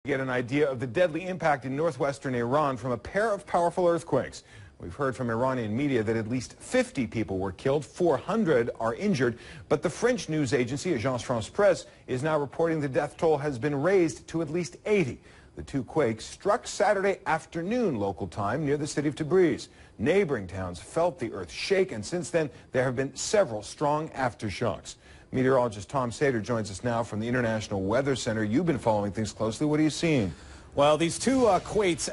Get an idea of the deadly impact in northwestern Iran from a pair of powerful earthquakes. We've heard from Iranian media that at least 50 people were killed, 400 are injured, but the French news agency Agence France-Presse is now reporting the death toll has been raised to at least 80. The two quakes struck Saturday afternoon local time near the city of Tabriz. Neighboring towns felt the earth shake, and since then there have been several strong aftershocks. Meteorologist Tom Sater joins us now from the International Weather Center. You've been following things closely. What are you seeing? Well, these two quakes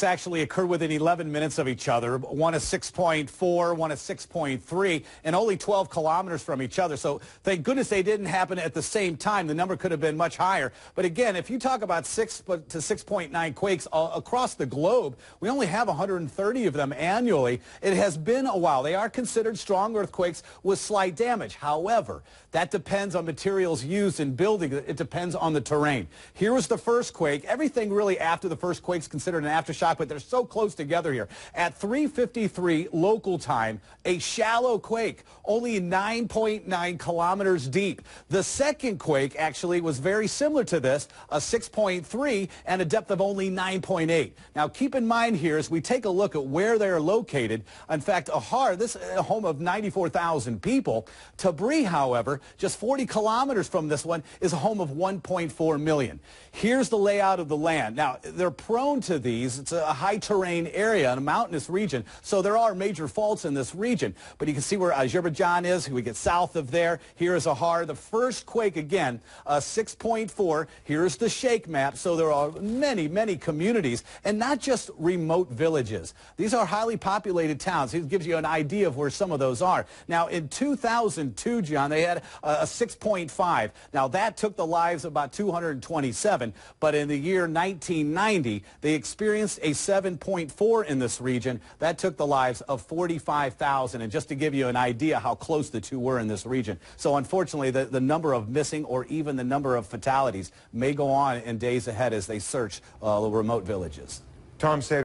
actually occurred within 11 minutes of each other. One is 6.4, one is 6.3, and only 12 kilometers from each other. So thank goodness they didn't happen at the same time. The number could have been much higher. But again, if you talk about 6 to 6.9 quakes across the globe, we only have 130 of them annually. It has been a while. They are considered strong earthquakes with slight damage. However, that depends on materials used in building. It depends on the terrain. Here was the first quake. Everything really after the first quake is considered an aftershock, but they're so close together here. At 3:53 local time, a shallow quake, only 9.9 kilometers deep. The second quake actually was very similar to this, a 6.3 and a depth of only 9.8. Now keep in mind here as we take a look at where they're located. In fact, Ahar, this is a home of 94,000 people. Tabriz, however, just 40 kilometers from this one, is a home of 1.4 million. Here's the layout of the land. Now, they're prone to these. It's a high terrain area in a mountainous region, so there are major faults in this region. But you can see where Azerbaijan is. We get south of there. Here is Ahar. The first quake, again, 6.4. Here's the shake map. So there are many, many communities, and not just remote villages. These are highly populated towns. It gives you an idea of where some of those are. Now, in 2002, John, they had a 6.5. Now, that took the lives of about 227, but in the year 1990, they experienced a 7.4 in this region. That took the lives of 45,000, and just to give you an idea how close the two were in this region. So, unfortunately, the number of missing or even the number of fatalities may go on in days ahead as they search remote villages. Tom Sater.